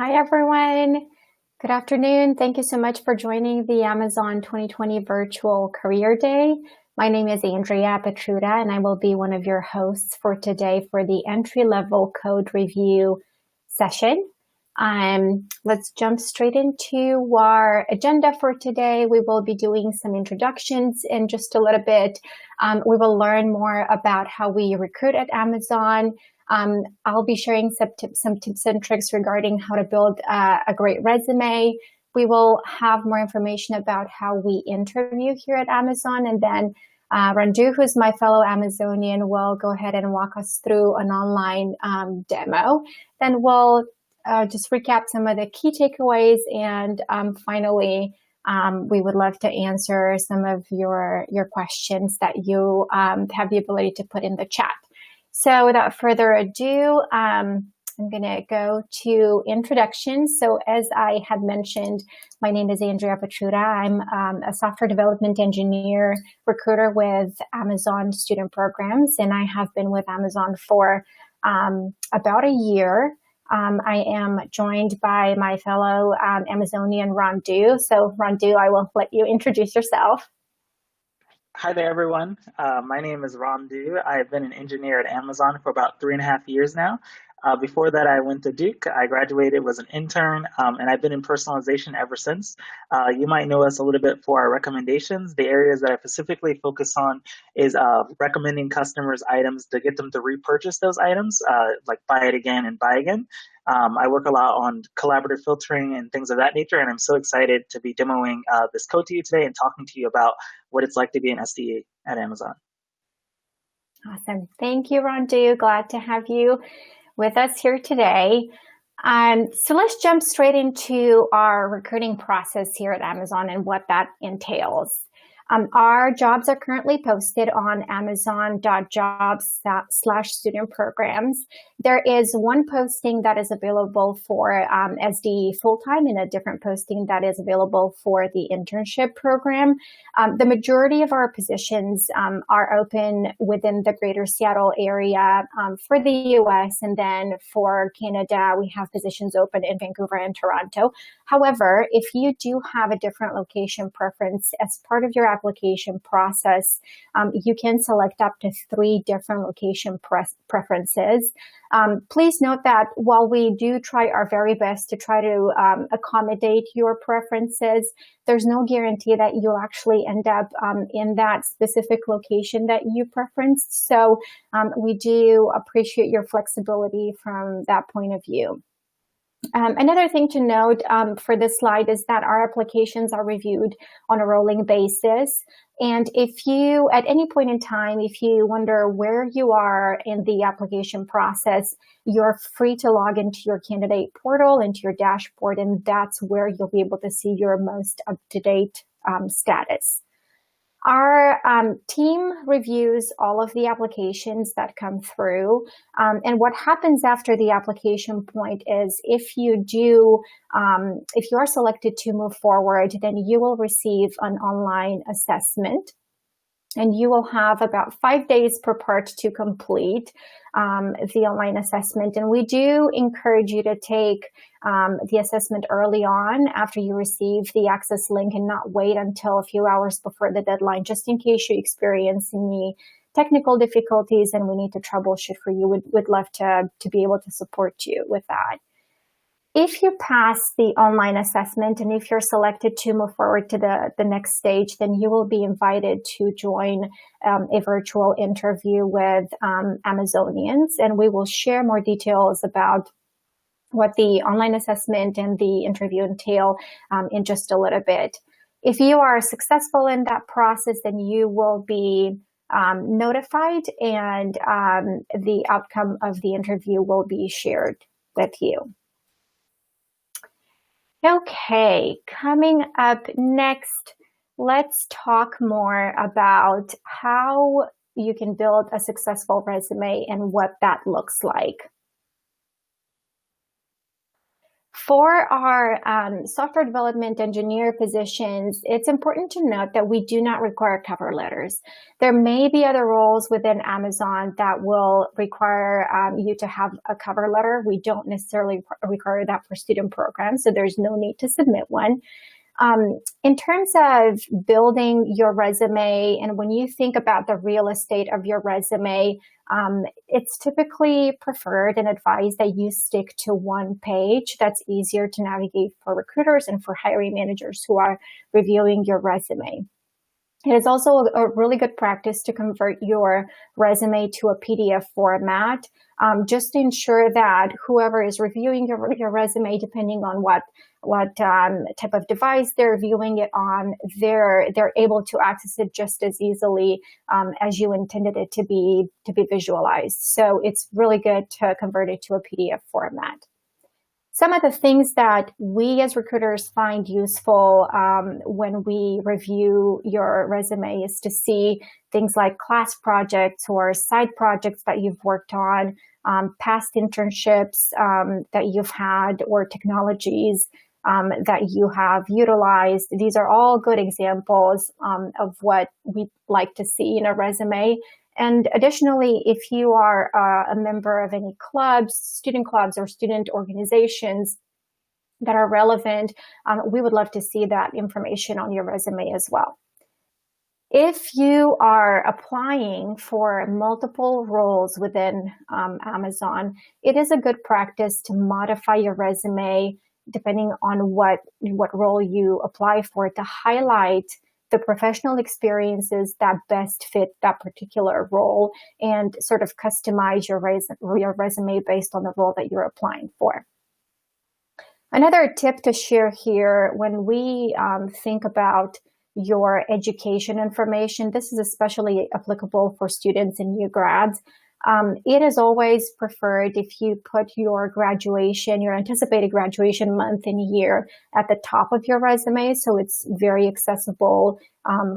Hi, everyone. Good afternoon. Thank you so much for joining the Amazon 2020 Virtual Career Day. My name is Andrea Petruta, and I will be one of your hosts for today for the entry-level code review session. Let's jump straight into our agenda for today. We will be doing some introductions in just a little bit. We will learn more about how we recruit at Amazon. I'll be sharing some tips and tricks regarding how to build a great resume. We will have more information about how we interview here at Amazon. And then Randu, who's my fellow Amazonian, will go ahead and walk us through an online demo. Then we'll just recap some of the key takeaways. And finally, we would love to answer some of your questions that you have the ability to put in the chat. So without further ado, I'm going to go to introductions. So as I had mentioned, my name is Andrea Petruta. I'm a software development engineer recruiter with Amazon Student Programs, and I have been with Amazon for about a year. I am joined by my fellow Amazonian, Randu. So Randu, I will let you introduce yourself. Hi there, everyone. My name is Ramdu. I've been an engineer at Amazon for about 3.5 years now. Before that, I went to Duke. I graduated, was an intern, and I've been in personalization ever since. You might know us a little bit for our recommendations. The areas that I specifically focus on is recommending customers items to get them to repurchase those items, like buy it again and buy again. I work a lot on collaborative filtering and things of that nature, and I'm so excited to be demoing this code to you today and talking to you about what it's like to be an SDE at Amazon. Awesome. Thank you, Randu. Glad to have you with us here today. So let's jump straight into our recruiting process here at Amazon and what that entails. Our jobs are currently posted on amazon.jobs/student programs. There is one posting that is available for SDE full-time and a different posting that is available for the internship program. The majority of our positions are open within the greater Seattle area for the US, and then for Canada, we have positions open in Vancouver and Toronto. However, if you do have a different location preference as part of your application process, you can select up to 3 different location preferences. Please note that while we do try our very best to try to accommodate your preferences, there's no guarantee that you'll actually end up in that specific location that you preferenced. So we do appreciate your flexibility from that point of view. Another thing to note for this slide is that our applications are reviewed on a rolling basis. And if you, at any point in time, if you wonder where you are in the application process, you're free to log into your candidate portal, into your dashboard, and that's where you'll be able to see your most up-to-date status. Our team reviews all of the applications that come through. And what happens after the application point is if you are selected to move forward, then you will receive an online assessment. And you will have about 5 days per part to complete the online assessment. And we do encourage you to take the assessment early on after you receive the access link and not wait until a few hours before the deadline, just in case you experience any technical difficulties and we need to troubleshoot for you. We'd love to be able to support you with that. If you pass the online assessment and if you're selected to move forward to the next stage, then you will be invited to join a virtual interview with Amazonians, and we will share more details about what the online assessment and the interview entail in just a little bit. If you are successful in that process, then you will be notified and the outcome of the interview will be shared with you. Okay, coming up next, let's talk more about how you can build a successful resume and what that looks like. For our software development engineer positions, it's important to note that we do not require cover letters. There may be other roles within Amazon that will require you to have a cover letter. We don't necessarily require that for student programs, so there's no need to submit one. In terms of building your resume, and when you think about the real estate of your resume, it's typically preferred and advised that you stick to one page. That's easier to navigate for recruiters and for hiring managers who are reviewing your resume. It is also a really good practice to convert your resume to a PDF format, just to ensure that whoever is reviewing your resume, depending on what type of device they're viewing it on, they're able to access it just as easily as you intended it to be visualized. So it's really good to convert it to a PDF format. Some of the things that we as recruiters find useful when we review your resume is to see things like class projects or side projects that you've worked on, past internships that you've had, or technologies that you have utilized. These are all good examples of what we like to see in a resume. And additionally, if you are a member of any clubs, student clubs or student organizations that are relevant, we would love to see that information on your resume as well. If you are applying for multiple roles within Amazon, it is a good practice to modify your resume depending on what role you apply for, to highlight the professional experiences that best fit that particular role and sort of customize your resume based on the role that you're applying for. Another tip to share here, when we think about your education information, this is especially applicable for students and new grads. It is always preferred if you put your anticipated graduation month and year at the top of your resume, so it's very accessible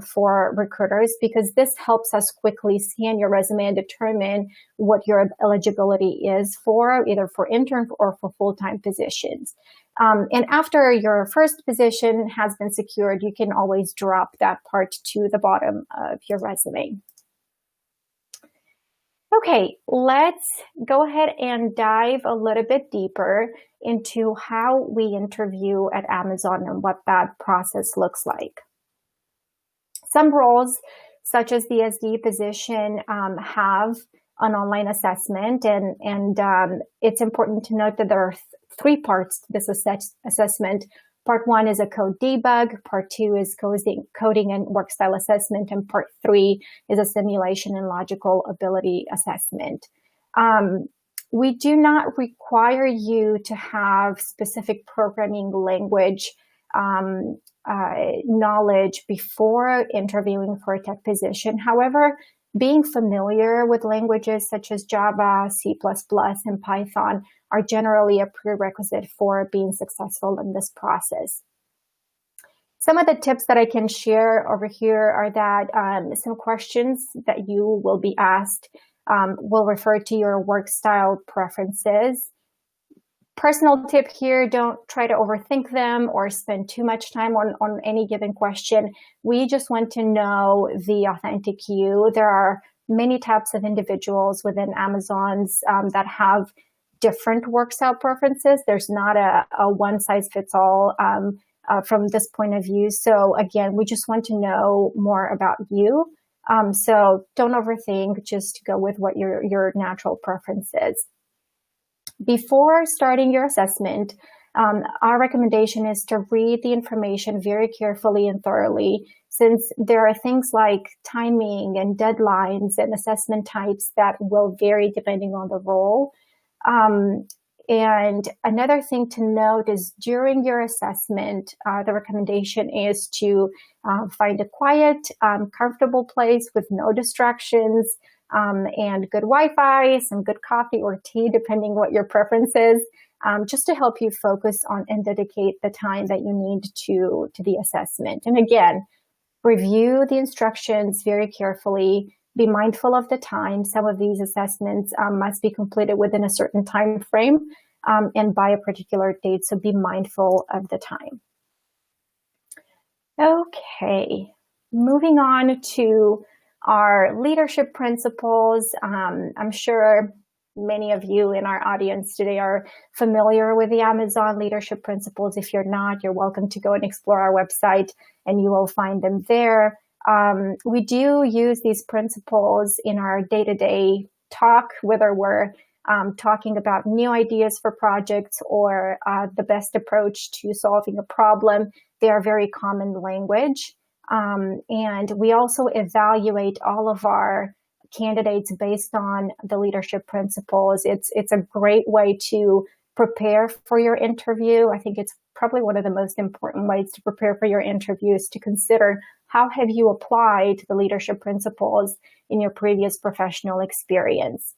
for recruiters, because this helps us quickly scan your resume and determine what your eligibility is for, either for intern or for full-time positions. And after your first position has been secured, you can always drop that part to the bottom of your resume. Okay, let's go ahead and dive a little bit deeper into how we interview at Amazon and what that process looks like. Some roles, such as the SD position, have an online assessment, and it's important to note that there are three parts to this assessment. Part 1 is a code debug, Part 2 is coding and work style assessment, and Part 3 is a simulation and logical ability assessment. We do not require you to have specific programming language knowledge before interviewing for a tech position. However, being familiar with languages such as Java, C++, and Python are generally a prerequisite for being successful in this process. Some of the tips that I can share over here are that some questions that you will be asked will refer to your work style preferences. Personal tip here, don't try to overthink them or spend too much time on any given question. We just want to know the authentic you. There are many types of individuals within Amazon's that have different work style preferences. There's not a one-size-fits-all from this point of view. So again, we just want to know more about you. So don't overthink, just go with what your natural preference is. Before starting your assessment, our recommendation is to read the information very carefully and thoroughly, since there are things like timing and deadlines and assessment types that will vary depending on the role. And another thing to note is during your assessment, the recommendation is to find a quiet, comfortable place with no distractions, and good Wi-Fi, some good coffee or tea, depending what your preference is, just to help you focus on and dedicate the time that you need to the assessment. And again, review the instructions very carefully. Be mindful of the time. Some of these assessments must be completed within a certain time frame. and by a particular date, so be mindful of the time. Okay, moving on to our leadership principles. I'm sure many of you in our audience today are familiar with the Amazon leadership principles. If you're not, you're welcome to go and explore our website and you will find them there. We do use these principles in our day-to-day talk, whether we're talking about new ideas for projects or the best approach to solving a problem. They are very common language. And we also evaluate all of our candidates based on the leadership principles. It's a great way to prepare for your interview. I think it's probably one of the most important ways to prepare for your interview is to consider how have you applied the leadership principles in your previous professional experience.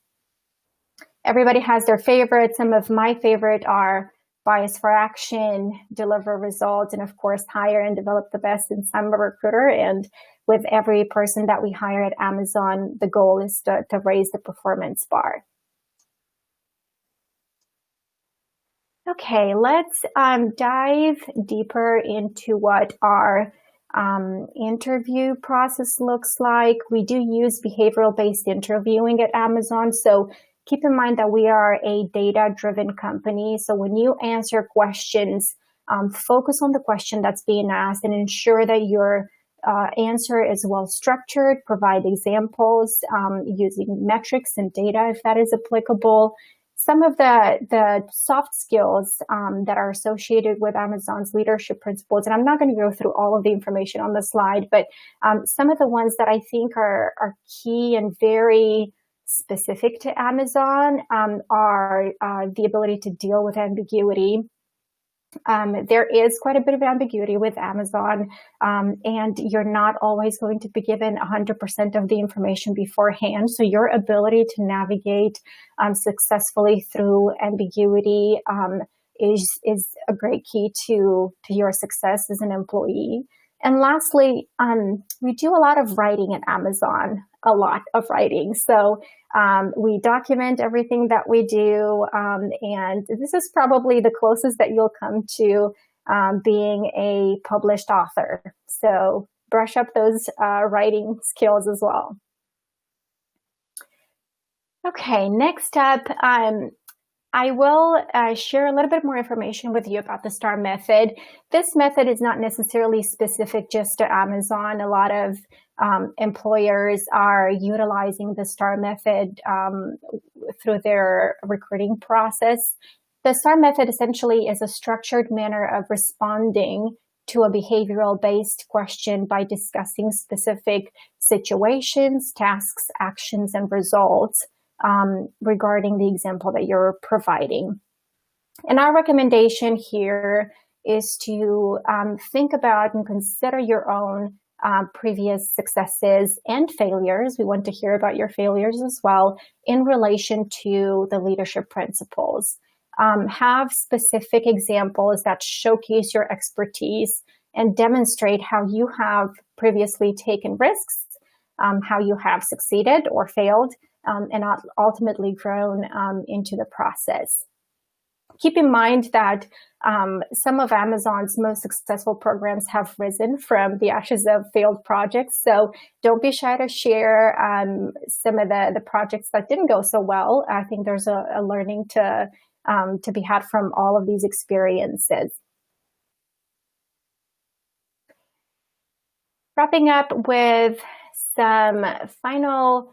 Everybody has their favorites. Some of my favorite are bias for action, deliver results, and of course, hire and develop the best in I'm a recruiter. And with every person that we hire at Amazon, the goal is to raise the performance bar. Okay, let's dive deeper into what our interview process looks like. We do use behavioral-based interviewing at Amazon, so keep in mind that we are a data-driven company. So when you answer questions, focus on the question that's being asked and ensure that your answer is well-structured, provide examples using metrics and data if that is applicable. Some of the soft skills that are associated with Amazon's leadership principles, and I'm not going to go through all of the information on the slide, but some of the ones that I think are key and very specific to Amazon are the ability to deal with ambiguity. There is quite a bit of ambiguity with Amazon, and you're not always going to be given 100% of the information beforehand. So your ability to navigate successfully through ambiguity is a great key to your success as an employee. And lastly, we do a lot of writing at Amazon, a lot of writing. So we document everything that we do, and this is probably the closest that you'll come to being a published author. So brush up those writing skills as well. Okay, next up, I will share a little bit more information with you about the STAR method. This method is not necessarily specific just to Amazon. A lot of employers are utilizing the STAR method through their recruiting process. The STAR method essentially is a structured manner of responding to a behavioral-based question by discussing specific situations, tasks, actions, and results regarding the example that you're providing. And our recommendation here is to think about and consider your own previous successes and failures. We want to hear about your failures as well in relation to the leadership principles. Have specific examples that showcase your expertise and demonstrate how you have previously taken risks, how you have succeeded or failed, and ultimately grown into the process. Keep in mind that some of Amazon's most successful programs have risen from the ashes of failed projects. So don't be shy to share some of the projects that didn't go so well. I think there's a learning to be had from all of these experiences. Wrapping up with some final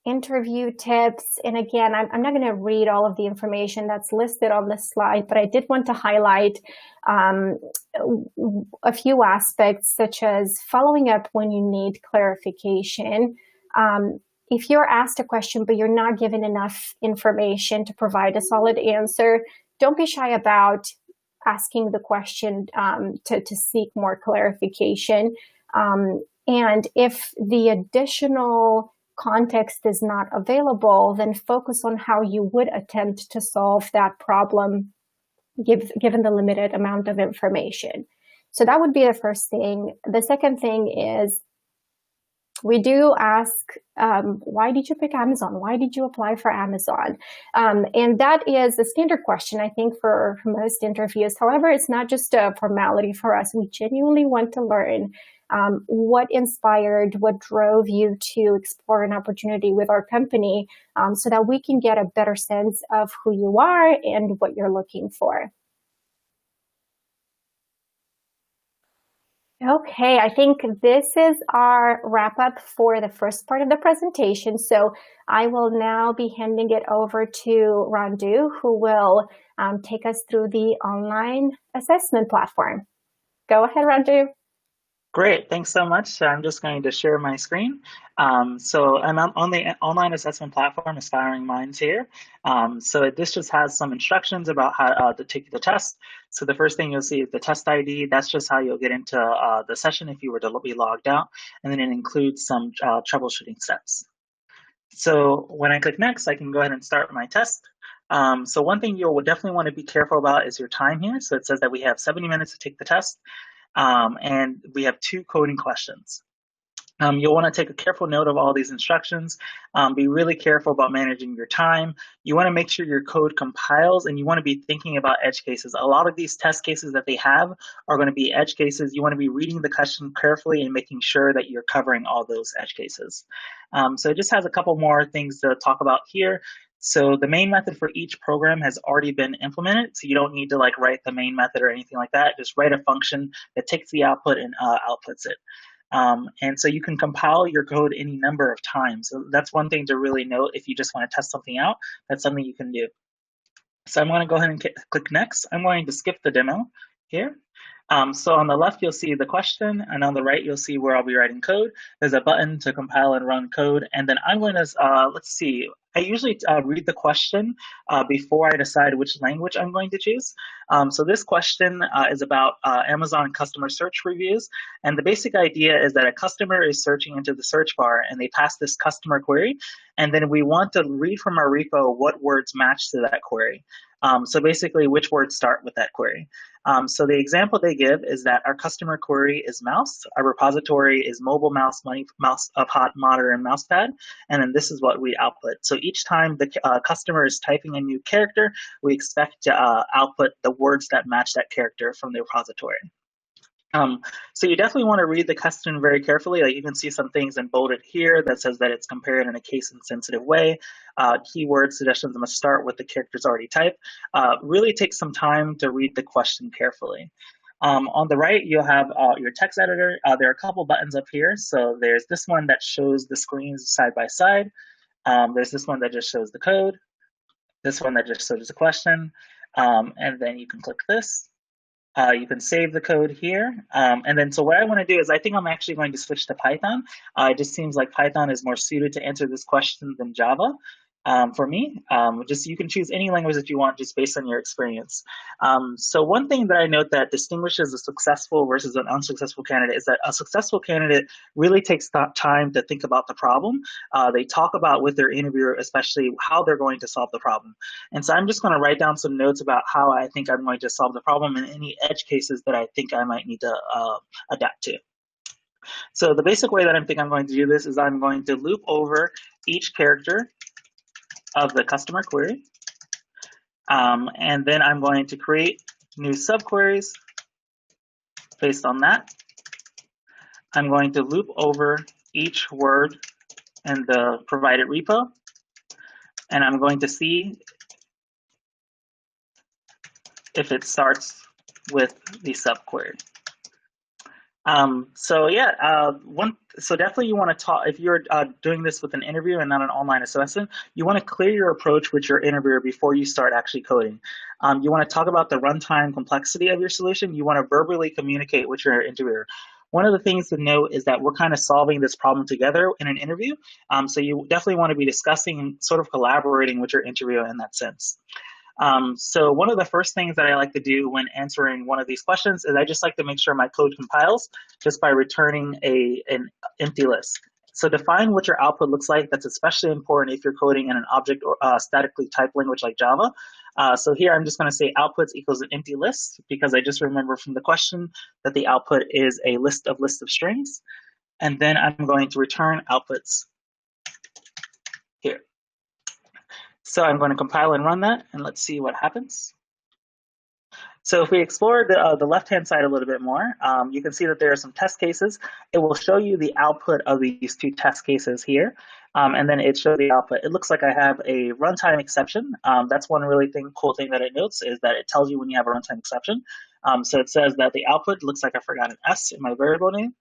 interview tips. And again, I'm not going to read all of the information that's listed on this slide, but I did want to highlight a few aspects, such as following up when you need clarification. If you're asked a question, but you're not given enough information to provide a solid answer, don't be shy about asking the question to seek more clarification. And if the additional context is not available, then focus on how you would attempt to solve that problem given the limited amount of information. So that would be the first thing. The second thing is we do ask, why did you pick Amazon? Why did you apply for Amazon? And that is a standard question, I think, for most interviews. However, it's not just a formality for us. We genuinely want to learn what inspired, what drove you to explore an opportunity with our company, so that we can get a better sense of who you are and what you're looking for. Okay, I think this is our wrap up for the first part of the presentation. So I will now be handing it over to Randu, who will take us through the online assessment platform. Go ahead, Randu. Great, thanks so much. So I'm just going to share my screen. So I'm on the online assessment platform, Aspiring Minds here. So this just has some instructions about how to take the test. So the first thing you'll see is the test ID. That's just how you'll get into the session if you were to be logged out. And then it includes some troubleshooting steps. So when I click next, I can go ahead and start my test. So one thing you'll definitely want to be careful about is your time here. So it says that we have 70 minutes to take the test. And we have 2 coding questions. You'll want to take a careful note of all these instructions. Be really careful about managing your time. You want to make sure your code compiles, and you want to be thinking about edge cases. A lot of these test cases that they have are going to be edge cases. You want to be reading the question carefully and making sure that you're covering all those edge cases. So it just has a couple more things to talk about here. So the main method for each program has already been implemented, so you don't need to write the main method or anything like that. Just write a function that takes the output and outputs it. And so you can compile your code any number of times. So that's one thing to really note if you just want to test something out. That's something you can do. So I'm going to go ahead and click next. I'm going to skip the demo here. So on the left, you'll see the question, and on the right, you'll see where I'll be writing code. There's a button to compile and run code, and then I'm going to, let's see, I usually read the question before I decide which language I'm going to choose. So this question is about Amazon customer search reviews, and the basic idea is that a customer is searching into the search bar, and they pass this customer query, and then we want to read from our repo what words match to that query. So basically, which words start with that query. So the example they give is that our customer query is mouse, our repository is mobile mouse, pod, monitor, and mousepad, and then this is what we output. So each time the customer is typing a new character, we expect to output the words that match that character from the repository. So you definitely want to read the question very carefully. You can see some things in bolded here that says that it's compared in a case-insensitive way. Keyword suggestions must start with the characters already typed. Really take some time to read the question carefully. On the right, you'll have your text editor. There are a couple buttons up here. So there's this one that shows the screens side by side. There's this one that just shows the code. This one that just shows the question. And then you can click this. You can save the code here. And then so what I want to do is I think I'm actually going to switch to Python. It just seems like Python is more suited to answer this question than Java. For me, just you can choose any language that you want just based on your experience. So one thing that I note that distinguishes a successful versus an unsuccessful candidate is that a successful candidate really takes time to think about the problem. They talk about with their interviewer, especially how they're going to solve the problem. And so I'm just going to write down some notes about how I think I'm going to solve the problem and any edge cases that I think I might need to adapt to. So the basic way that I think I'm going to do this is I'm going to loop over each character of the customer query. And then I'm going to create new subqueries based on that. I'm going to loop over each word in the provided repo. And I'm going to see if it starts with the subquery. So definitely you want to talk, if you're doing this with an interview and not an online assessment, you want to clear your approach with your interviewer before you start actually coding. You want to talk about the runtime complexity of your solution. You want to verbally communicate with your interviewer. One of the things to note is that we're kind of solving this problem together in an interview. So you definitely want to be discussing and sort of collaborating with your interviewer in that sense. So one of the first things that I like to do when answering one of these questions is I just like to make sure my code compiles just by returning an empty list. So define what your output looks like. That's especially important if you're coding in an object or statically typed language like Java. So here I'm just going to say outputs equals an empty list because I just remember from the question that the output is a list of strings. and then I'm going to return outputs here. So I'm going to compile and run that, and let's see what happens. So if we explore the left-hand side a little bit more, you can see that there are some test cases. It will show you the output of these two test cases here, and then it shows the output. It looks like I have a runtime exception. That's one really cool thing that it notes, is that it tells you when you have a runtime exception. So it says that the output looks like I forgot an S in my variable name.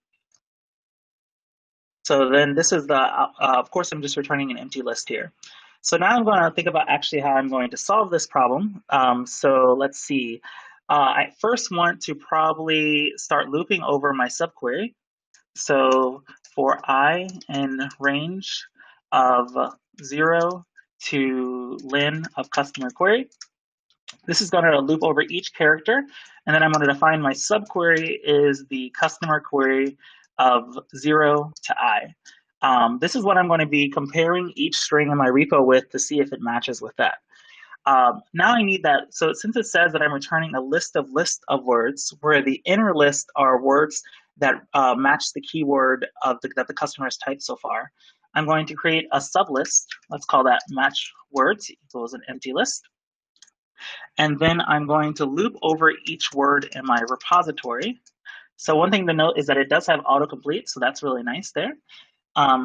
So then this is of course, I'm just returning an empty list here. So now I'm going to think about actually how I'm going to solve this problem. So let's see. I first want to probably start looping over my subquery. So for I in range of 0 to len of customer query, this is going to loop over each character, and then I'm going to define my subquery is the customer query of 0 to I. This is what I'm going to be comparing each string in my repo with to see if it matches with that. Now I need that. So since it says that I'm returning a list of words, where the inner list are words that match the keyword that the customer has typed so far, I'm going to create a sublist. Let's call that match words equals an empty list. And then I'm going to loop over each word in my repository. So one thing to note is that it does have autocomplete, so that's really nice there.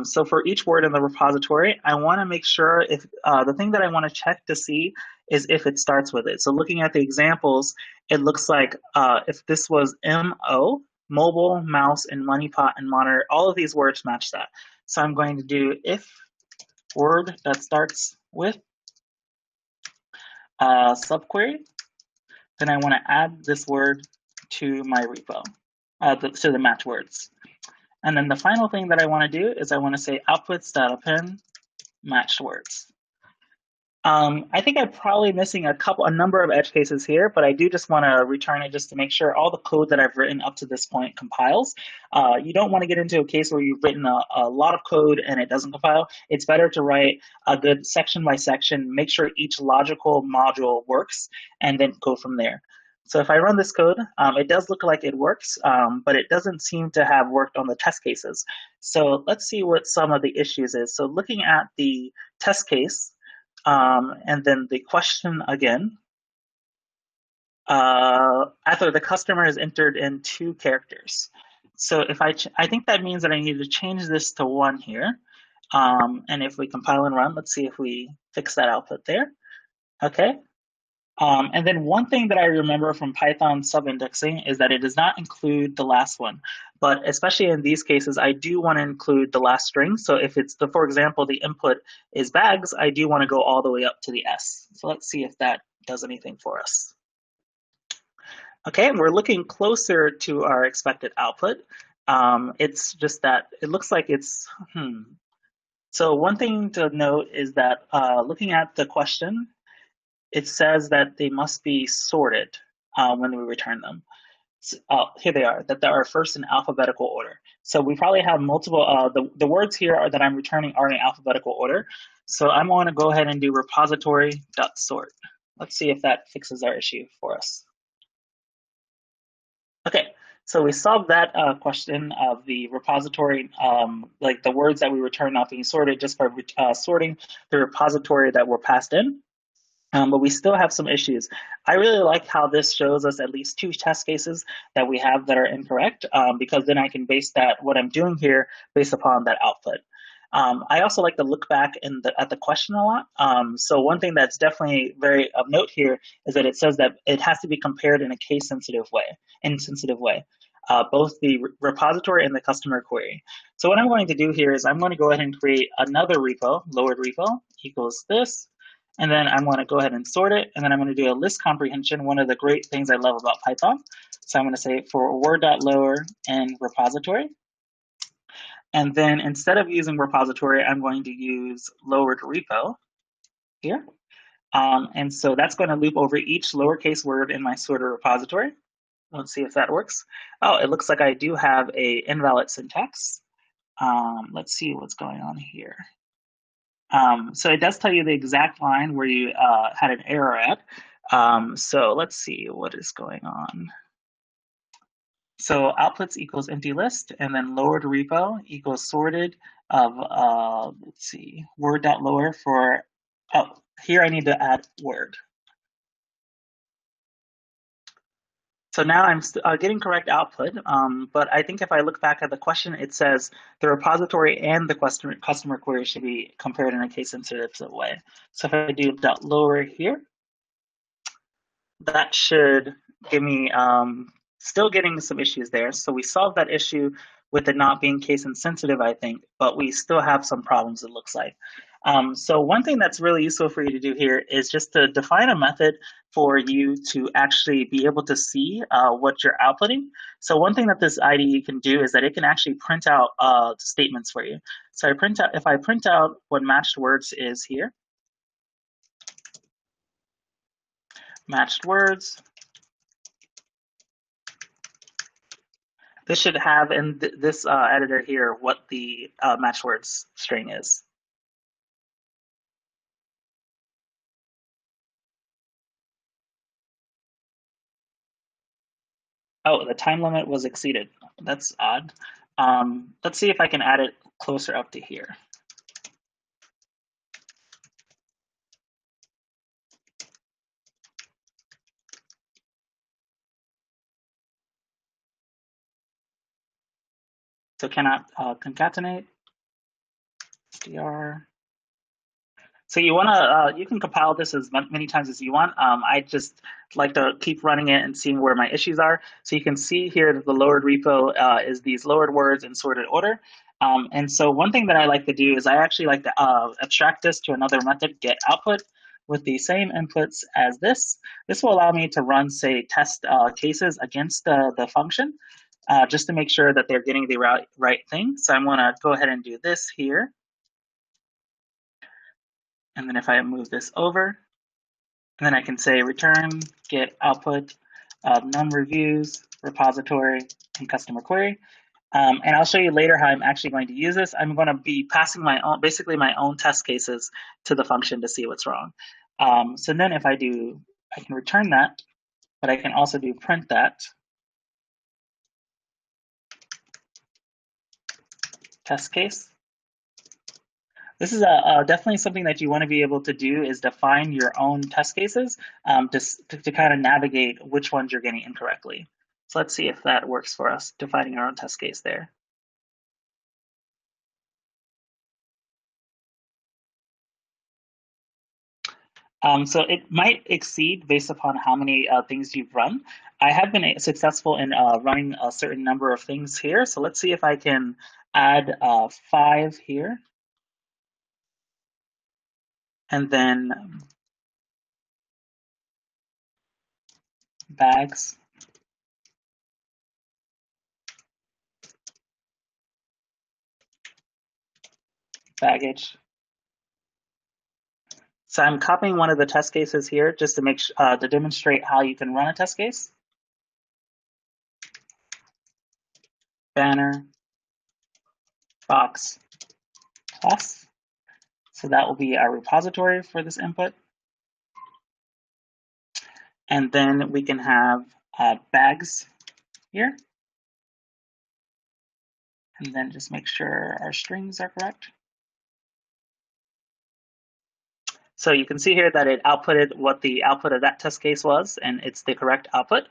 So for each word in the repository, I want to make sure if the thing that I want to check to see is if it starts with it. So looking at the examples, it looks like if this was MO, mobile, mouse, and money pot and monitor, all of these words match that. So I'm going to do if word that starts with subquery, then I want to add this word to my repo, to the match words. And then the final thing that I want to do is I want to say outputs.append matched words. I think I'm probably missing a number of edge cases here, but I do just want to return it just to make sure all the code that I've written up to this point compiles. You don't want to get into a case where you've written a lot of code and it doesn't compile. It's better to write a good section by section, make sure each logical module works, and then go from there. So if I run this code, it does look like it works, but it doesn't seem to have worked on the test cases. So let's see what some of the issues is. So looking at the test case, and then the question again, after the customer has entered in 2 characters. So if I think that means that I need to change this to 1 here. And if we compile and run, let's see if we fix that output there. Okay. And then one thing that I remember from Python subindexing is that it does not include the last one. But especially in these cases, I do want to include the last string. So if it's, for example, the input is bags, I do want to go all the way up to the S. So let's see if that does anything for us. Okay, and we're looking closer to our expected output. It's just that it looks like it's, So one thing to note is that looking at the question, it says that they must be sorted when we return them. Here they are, that they are first in alphabetical order. So we probably have multiple, the words here that I'm returning are in alphabetical order. So I'm going to go ahead and do repository.sort. Let's see if that fixes our issue for us. Okay, so we solved that question of the repository, like the words that we return not being sorted just by sorting the repository that were passed in. But we still have some issues. I really like how this shows us at least 2 test cases that we have that are incorrect, because then I can base what I'm doing here based upon that output. I also like to look back at the question a lot. So one thing that's definitely very of note here is that it says that it has to be compared in a case-sensitive way, both the repository and the customer query. So what I'm going to do here is I'm going to go ahead and create another repo, lowered repo equals this. And then I'm going to go ahead and sort it. And then I'm going to do a list comprehension, one of the great things I love about Python. So I'm going to say for word.lower and repository. And then instead of using repository, I'm going to use lowered repo here. And so that's going to loop over each lowercase word in my sorted repository. Let's see if that works. Oh, it looks like I do have a invalid syntax. Let's see what's going on here. So it does tell you the exact line where you had an error at. So let's see what is going on. So outputs equals empty list, and then lowered repo equals sorted of, let's see, word.lower for, oh, here I need to add word. So now I'm getting correct output, but I think if I look back at the question, it says the repository and the customer query should be compared in a case-sensitive way. So if I do .lower here, that should give me, still getting some issues there. So we solved that issue with it not being case insensitive, I think, but we still have some problems, it looks like. So one thing that's really useful for you to do here is just to define a method for you to actually be able to see what you're outputting. So one thing that this IDE can do is that it can actually print out statements for you. So if I print out what matched words is here, matched words, this should have in this editor here what the matched words string is. Oh, the time limit was exceeded. That's odd. Let's see if I can add it closer up to here. So cannot concatenate, str. So you want to, you can compile this as many times as you want. I just like to keep running it and seeing where my issues are. So you can see here that the lowered repo is these lowered words in sorted order. And so one thing that I like to do is I actually like to abstract this to another method, get output, with the same inputs as this. This will allow me to run, say, test cases against the function, just to make sure that they're getting the right thing. So I'm going to go ahead and do this here. And then if I move this over, and then I can say return get output of none reviews, repository, and customer query. And I'll show you later how I'm actually going to use this. I'm going to be passing my own, basically my own test cases to the function to see what's wrong. So then if I do, I can return that, but I can also do print that test case. This is definitely something that you want to be able to do, is define your own test cases to kind of navigate which ones you're getting incorrectly. So let's see if that works for us, defining our own test case there. So it might exceed based upon how many things you've run. I have been successful in running a certain number of things here. So let's see if I can add 5 here. And then bags, baggage. So I'm copying one of the test cases here just to make to demonstrate how you can run a test case. Banner, box, plus. So that will be our repository for this input. And then we can have bags here. And then just make sure our strings are correct. So you can see here that it outputted what the output of that test case was, and it's the correct output.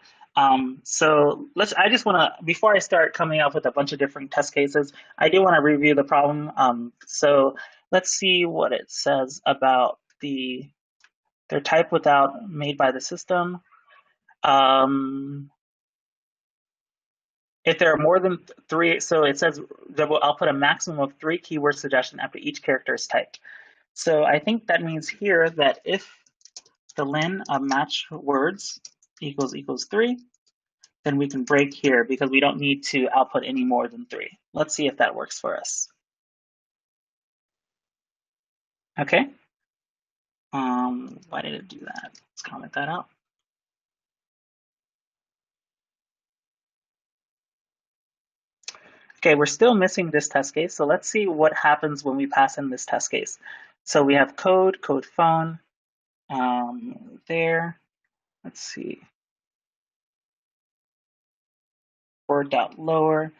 So I just want to, before I start coming up with a bunch of different test cases, I do want to review the problem. So let's see what it says about their type without made by the system. If there are more than 3, so it says that will output a maximum of 3 keyword suggestion after each character is typed. So I think that means here that if the len of match words equals 3, then we can break here because we don't need to output any more than 3. Let's see if that works for us. Okay. Why did it do that? Let's comment that out. Okay, we're still missing this test case. So let's see what happens when we pass in this test case. So we have code phone there. Let's see. word.lower.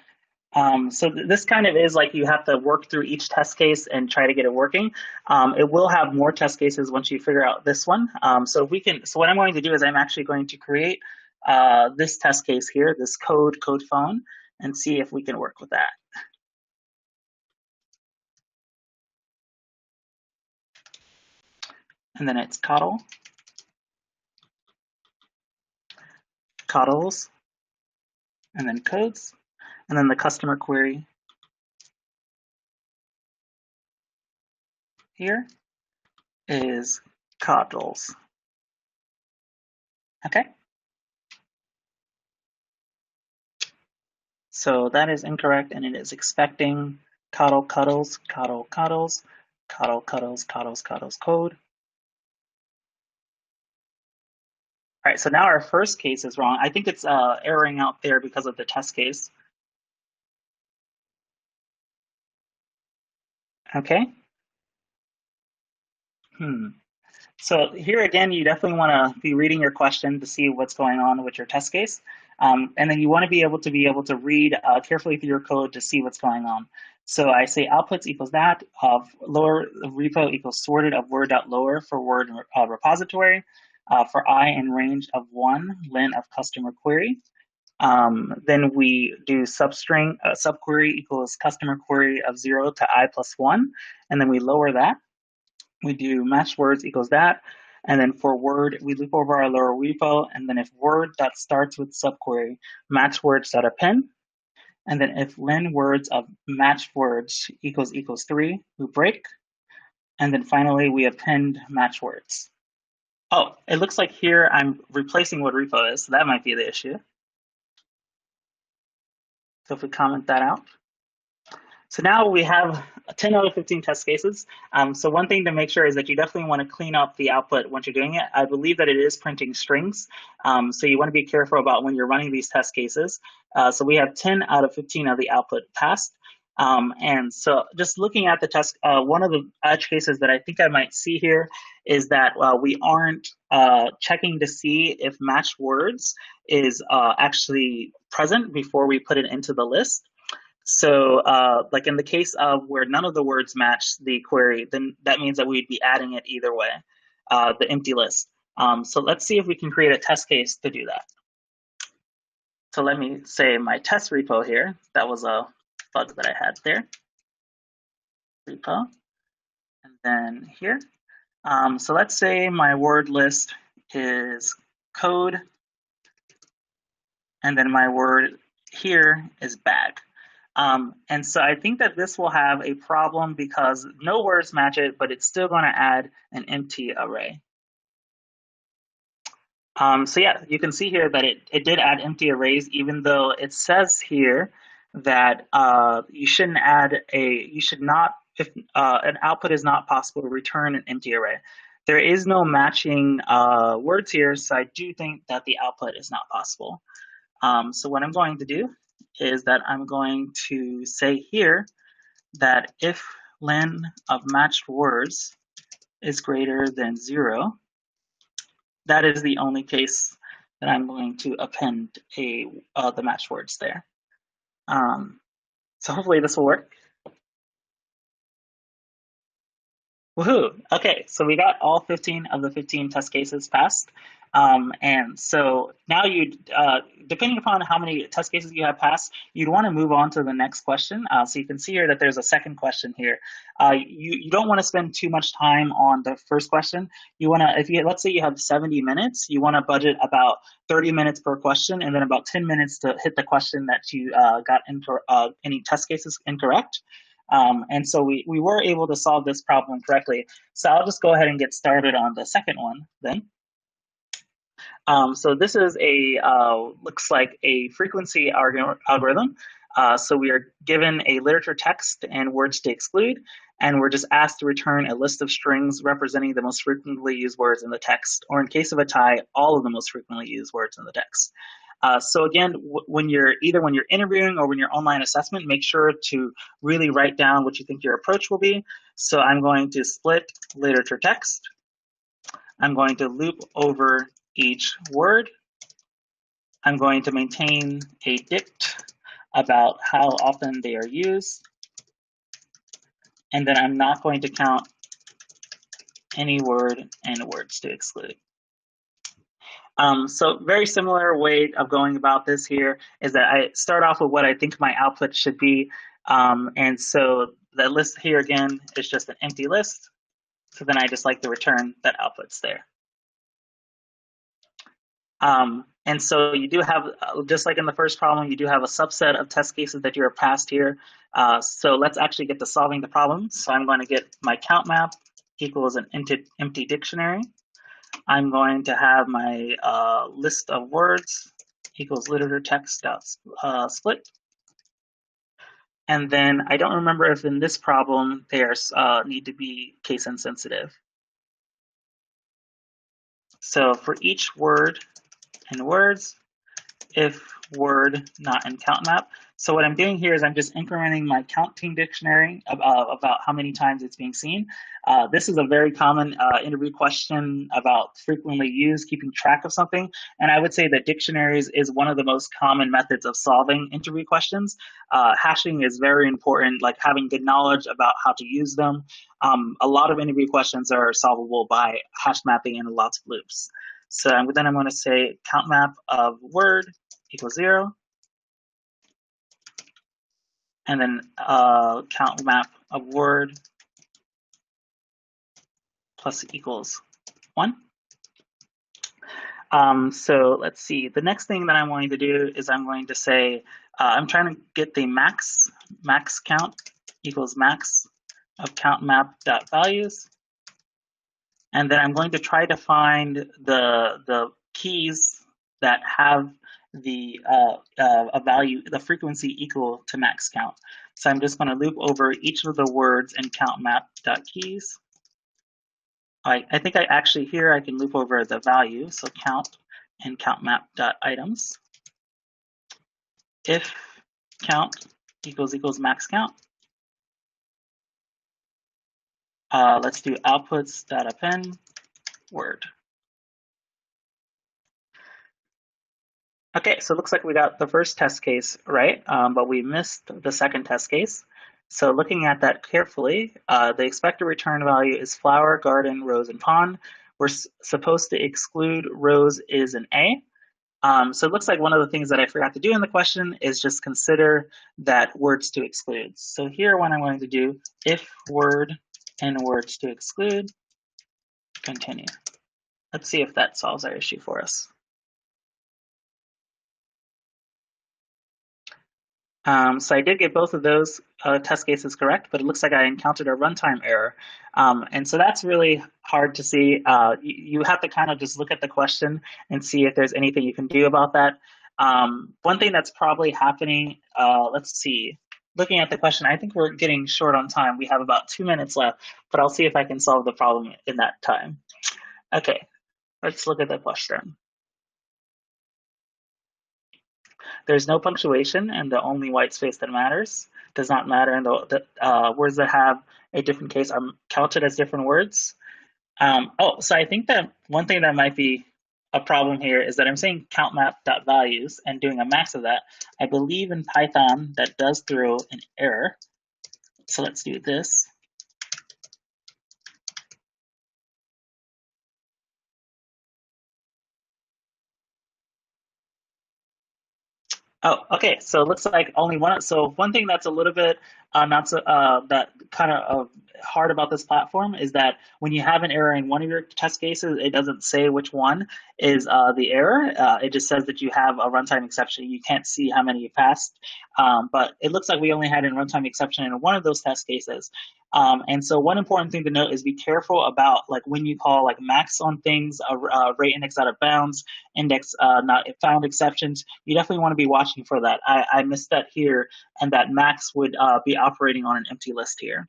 So this kind of is like you have to work through each test case and try to get it working. It will have more test cases once you figure out this one. So what I'm going to do is I'm actually going to create this test case here, this code phone, and see if we can work with that. And then it's coddles, and then codes, and then the customer query here is coddles. Okay. So that is incorrect, and it is expecting cuddles code. All right, so now our first case is wrong. I think it's erroring out there because of the test case. Okay. So here again, you definitely want to be reading your question to see what's going on with your test case. And then you want to be able to read carefully through your code to see what's going on. So I say outputs equals that of lower repo equals sorted of word.lower for word repository for I in range of 1 len of customer query. Then we do substring subquery equals customer query of 0 to I plus 1, and then we lower that. We do match words equals that, and then for word we loop over our lower repo, and then if word that starts with subquery match words dot append, and then if len words of matched words equals 3, we break, and then finally we append match words. Oh, it looks like here I'm replacing what repo is, so that might be the issue. So if we comment that out. So now we have 10 out of 15 test cases. So one thing to make sure is that you definitely want to clean up the output once you're doing it. I believe that it is printing strings. So you want to be careful about when you're running these test cases. So we have 10 out of 15 of the output passed. And so just looking at the test, one of the edge cases that I think I might see here is that we aren't checking to see if matched words is actually present before we put it into the list. So like in the case of where none of the words match the query, then that means that we'd be adding it either way, the empty list. So let's see if we can create a test case to do that. So let me say my test repo here. That was a bug that I had there. Repo. And then here. So let's say my word list is code. And then my word here is bag. And so I think that this will have a problem because no words match it, but it's still going to add an empty array. So yeah, you can see here that it did add empty arrays, even though it says here that you should not, if an output is not possible, return an empty array. There is no matching words here, so I do think that the output is not possible. So what I'm going to do is that I'm going to say here that if len of matched words is greater than 0, that is the only case that I'm going to append the matched words there. So hopefully this will work. Woohoo! Okay, so we got all 15 of the 15 test cases passed. And so now depending upon how many test cases you have passed, you'd want to move on to the next question. So you can see here that there's a second question here. You don't want to spend too much time on the first question. You want to, let's say you have 70 minutes, you want to budget about 30 minutes per question, and then about 10 minutes to hit the question that you got any test cases incorrect. And so we were able to solve this problem correctly. So I'll just go ahead and get started on the second one then. So this is looks like a frequency algorithm. So we are given a literature text and words to exclude, and we're just asked to return a list of strings representing the most frequently used words in the text, or in case of a tie, all of the most frequently used words in the text. So again, when you're interviewing or when you're online assessment, make sure to really write down what you think your approach will be. So I'm going to split literature text. I'm going to loop over each word. I'm going to maintain a dict about how often they are used, and then I'm not going to count any word and words to exclude. So very similar way of going about this here is that I start off with what I think my output should be. And so the list here again is just an empty list. So then I just like to return that output's there. And so you do have, just like in the first problem, you do have a subset of test cases that you are passed here. So let's actually get to solving the problem. So I'm going to get my count map equals an empty dictionary. I'm going to have my list of words equals literature text dot split. And then I don't remember if in this problem they are need to be case insensitive. So for each word and words, if word not in count map. So what I'm doing here is I'm just incrementing my counting dictionary about how many times it's being seen. This is a very common interview question about frequently used, keeping track of something. And I would say that dictionaries is one of the most common methods of solving interview questions. Hashing is very important, like having good knowledge about how to use them. A lot of interview questions are solvable by hash mapping and lots of loops. So then I'm going to say count map of word equals 0. And then count map of word plus equals 1. So let's see. The next thing that I'm going to do is I'm going to say, I'm trying to get the max count equals max of count map dot values. And then I'm going to try to find the keys that have the a value, the frequency equal to max count. So I'm just going to loop over each of the words in count map dot keys. I think I actually here I can loop over the value, so count and count map dot items. If count equals max count. Let's do outputs dot append word. Okay, so it looks like we got the first test case right, but we missed the second test case. So looking at that carefully, the expected return value is flower, garden, rose, and pond. We're supposed to exclude rose is an A. So it looks like one of the things that I forgot to do in the question is just consider that words to exclude. So here what I'm going to do, if word and words to exclude, continue. Let's see if that solves our issue for us. So I did get both of those test cases correct, but it looks like I encountered a runtime error. And so that's really hard to see. You have to kind of just look at the question and see if there's anything you can do about that. One thing that's probably happening, let's see. Looking at the question, I think we're getting short on time. We have about 2 minutes left, but I'll see if I can solve the problem in that time. Okay, let's look at the question. There's no punctuation, and the only white space that matters does not matter, and the words that have a different case are counted as different words. So I think that one thing that might be a problem here is that I'm saying count map.values and doing a max of that. I believe in Python that does throw an error. So let's do this. Oh, okay. So it looks like only one. So one thing that's a little bit not so that kind of hard about this platform is that when you have an error in one of your test cases, it doesn't say which one is the error. It just says that you have a runtime exception. You can't see how many you passed. But it looks like we only had a runtime exception in one of those test cases. And so one important thing to note is be careful about like when you call like max on things, rate index out of bounds, index not found exceptions. You definitely want to be watching for that. I missed that here, and that max would be operating on an empty list here.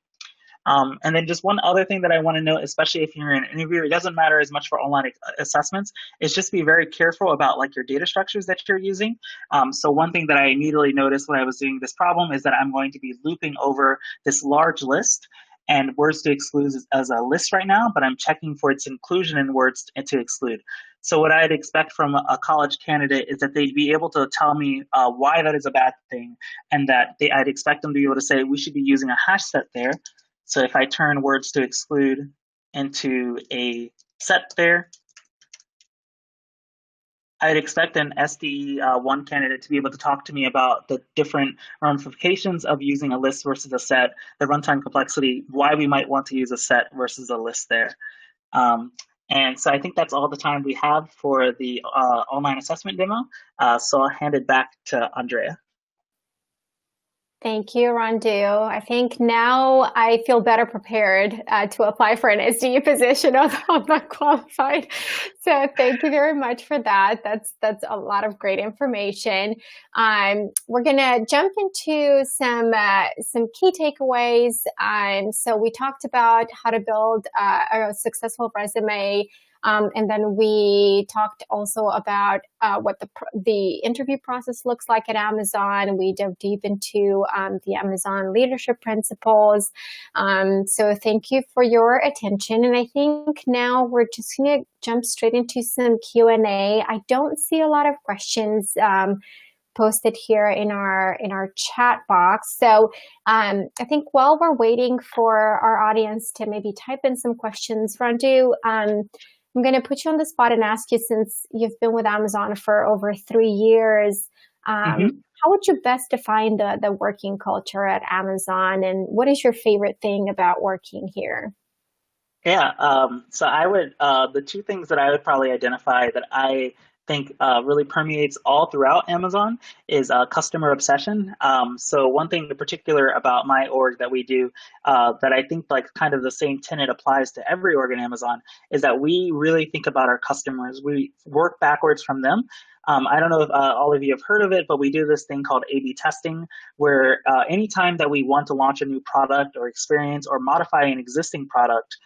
And then just one other thing that I want to note, especially if you're in an interview, it doesn't matter as much for online assessments, is just be very careful about like your data structures that you're using. So one thing that I immediately noticed when I was doing this problem is that I'm going to be looping over this large list. and words to exclude is as a list right now, but I'm checking for its inclusion in words to exclude. So what I'd expect from a college candidate is that they'd be able to tell me why that is a bad thing, and that I'd expect them to be able to say we should be using a hash set there. So if I turn words to exclude into a set there, I'd expect an SDE1 candidate to be able to talk to me about the different ramifications of using a list versus a set, the runtime complexity, why we might want to use a set versus a list there. And so I think that's all the time we have for the online assessment demo. So I'll hand it back to Andrea. Thank you, Randu. I think now I feel better prepared to apply for an SDE position, although I'm not qualified. So thank you very much for that. That's a lot of great information. We're going to jump into some key takeaways. So we talked about how to build a successful resume. And then we talked also about what the interview process looks like at Amazon. We dove deep into the Amazon leadership principles. So thank you for your attention. And I think now we're just going to jump straight into some Q&A. I don't see a lot of questions posted here in our chat box. So I think while we're waiting for our audience to maybe type in some questions, Randu, I'm going to put you on the spot and ask you, since you've been with Amazon for over 3 years, how would you best define the working culture at Amazon, and what is your favorite thing about working here? Yeah, so I would, the two things that I would probably identify that I think really permeates all throughout Amazon is customer obsession. So one thing in particular about my org that we do that I think like kind of the same tenet applies to every org in Amazon is that we really think about our customers. We work backwards from them. I don't know if all of you have heard of it, but we do this thing called A/B testing, where anytime that we want to launch a new product or experience or modify an existing product,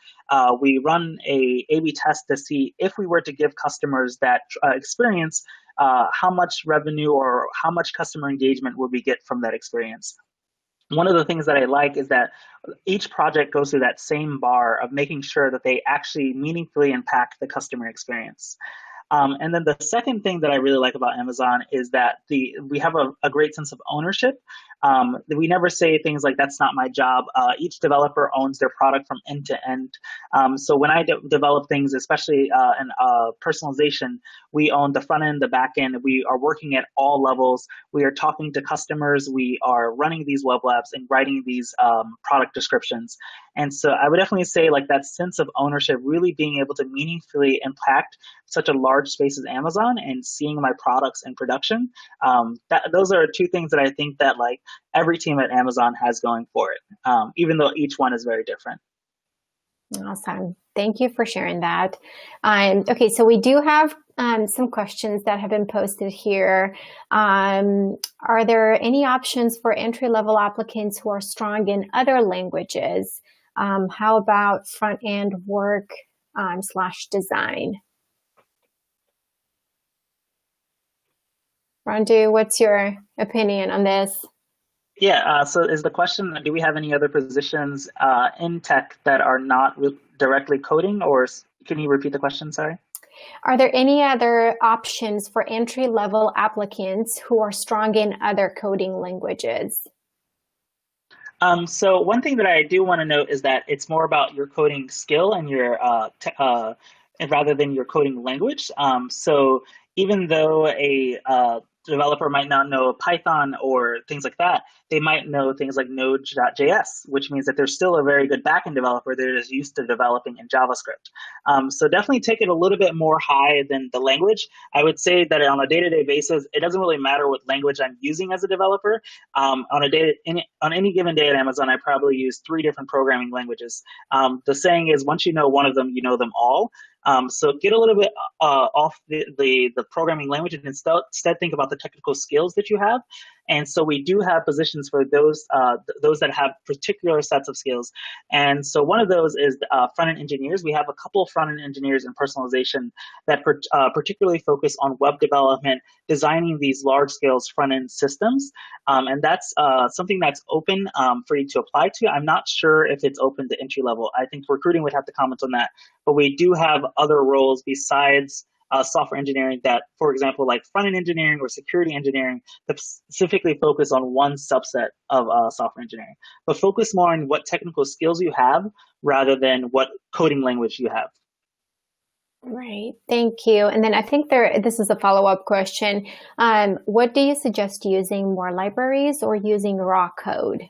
we run a A/B test to see if we were to give customers that experience, how much revenue or how much customer engagement would we get from that experience. One of the things that I like is that each project goes through that same bar of making sure that they actually meaningfully impact the customer experience. And then the second thing that I really like about Amazon is that we have a great sense of ownership. We never say things like, that's not my job. Each developer owns their product from end to end. So when I develop things, especially in personalization, we own the front end, the back end. We are working at all levels. We are talking to customers. We are running these web labs and writing these product descriptions. And so I would definitely say like that sense of ownership, really being able to meaningfully impact such a large space as Amazon and seeing my products in production. Those are two things that I think that like every team at Amazon has going for it, even though each one is very different. Awesome. Thank you for sharing that. Okay, so we do have some questions that have been posted here. Are there any options for entry-level applicants who are strong in other languages? How about front-end work / design? Randu, what's your opinion on this? Yeah, so is the question, do we have any other positions in tech that are not directly coding, or can you repeat the question, sorry? Are there any other options for entry-level applicants who are strong in other coding languages? So one thing that I do want to note is that it's more about your coding skill and your rather than your coding language. So even though a developer might not know Python or things like that, they might know things like Node.js, which means that they're still a very good backend developer. They're just used to developing in JavaScript. So definitely take it a little bit more high than the language. I would say that on a day-to-day basis, it doesn't really matter what language I'm using as a developer. On any given day at Amazon, I probably use 3 different programming languages. The saying is, once you know one of them, you know them all. So get a little bit off the programming language and instead think about the technical skills that you have. And so we do have positions for those that have particular sets of skills. And so one of those is front-end engineers. We have a couple of front-end engineers in personalization that particularly focus on web development, designing these large-scale front-end systems. And that's something that's open for you to apply to. I'm not sure if it's open to entry level. I think recruiting would have to comment on that. But we do have other roles besides software engineering that, for example, like front-end engineering or security engineering, that specifically focus on one subset of software engineering, but focus more on what technical skills you have rather than what coding language you have. Right. Thank you. And then I think this is a follow-up question. What do you suggest using, more libraries or using raw code?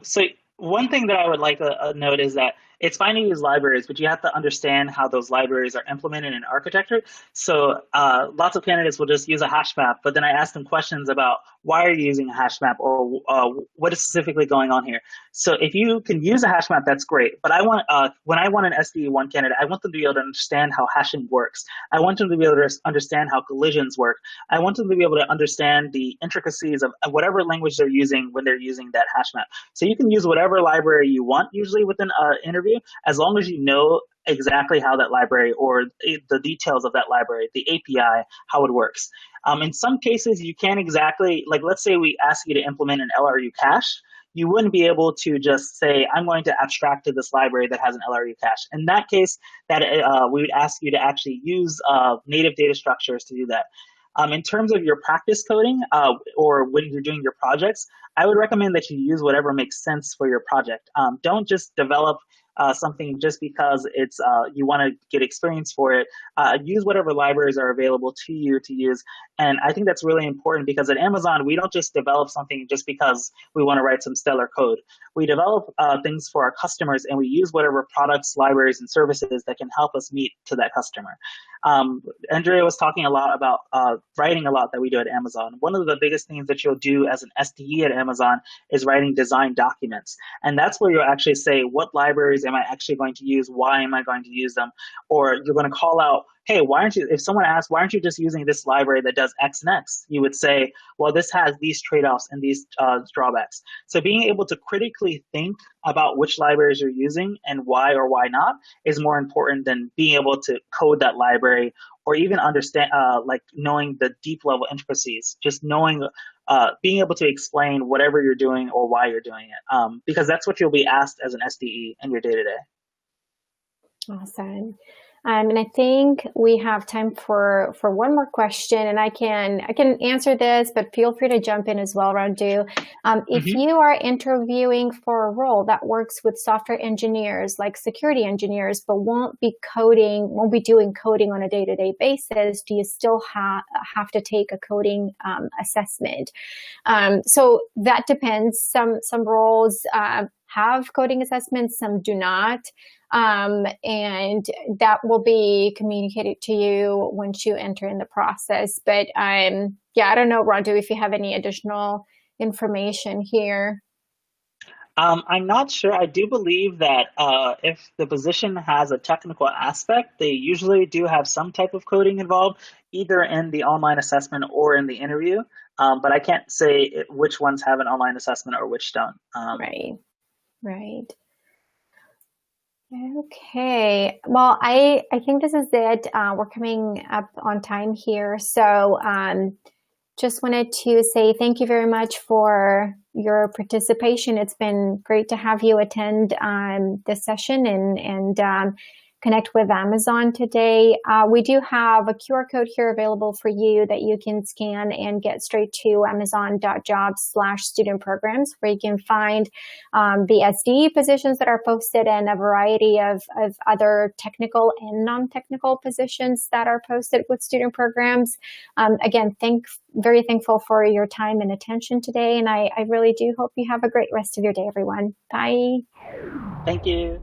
So one thing that I would like to note is that it's fine to use libraries, but you have to understand how those libraries are implemented in architecture. So lots of candidates will just use a hash map, but then I ask them questions about why are you using a hash map, or what is specifically going on here. So if you can use a hash map, that's great. But I want when I want an SDE1 candidate, I want them to be able to understand how hashing works. I want them to be able to understand how collisions work. I want them to be able to understand the intricacies of whatever language they're using when they're using that hash map. So you can use whatever library you want usually within an interview, as long as you know exactly how that library or the details of that library, the API, how it works. In some cases, you can't exactly, like let's say we ask you to implement an LRU cache, you wouldn't be able to just say, I'm going to abstract to this library that has an LRU cache. In that case, that we would ask you to actually use native data structures to do that. In terms of your practice coding or when you're doing your projects, I would recommend that you use whatever makes sense for your project. Don't just develop something just because it's you want to get experience for it. Use whatever libraries are available to you to use. And I think that's really important because at Amazon, we don't just develop something just because we want to write some stellar code. We develop things for our customers, and we use whatever products, libraries, and services that can help us meet to that customer. Andrea was talking a lot about writing a lot that we do at Amazon. One of the biggest things that you'll do as an SDE at Amazon is writing design documents. And that's where you'll actually say, what libraries am I actually going to use? Why am I going to use them? Or you're going to call out, hey, why aren't you, if someone asks, why aren't you just using this library that does X and X? You would say, well, this has these trade-offs and these drawbacks. So being able to critically think about which libraries you're using and why or why not is more important than being able to code that library or even understand, like knowing the deep level intricacies, just knowing, being able to explain whatever you're doing or why you're doing it, because that's what you'll be asked as an SDE in your day-to-day. Awesome. And I think we have time for one more question, and I can answer this, but feel free to jump in as well, Randu. If you are interviewing for a role that works with software engineers, like security engineers, but won't be doing coding on a day-to-day basis, do you still have to take a coding assessment? So that depends. Some roles have coding assessments, some do not. And that will be communicated to you once you enter in the process. But yeah, I don't know, Randu, if you have any additional information here. I'm not sure. I do believe that if the position has a technical aspect, they usually do have some type of coding involved, either in the online assessment or in the interview. But I can't say which ones have an online assessment or which don't. Right. Okay. Well, I think this is it. We're coming up on time here. So just wanted to say thank you very much for your participation. It's been great to have you attend this session and connect with Amazon today. We do have a QR code here available for you that you can scan and get straight to amazon.jobs/student programs, where you can find the SDE positions that are posted and a variety of other technical and non-technical positions that are posted with student programs. Again, very thankful for your time and attention today, and I really do hope you have a great rest of your day, everyone. Bye. Thank you.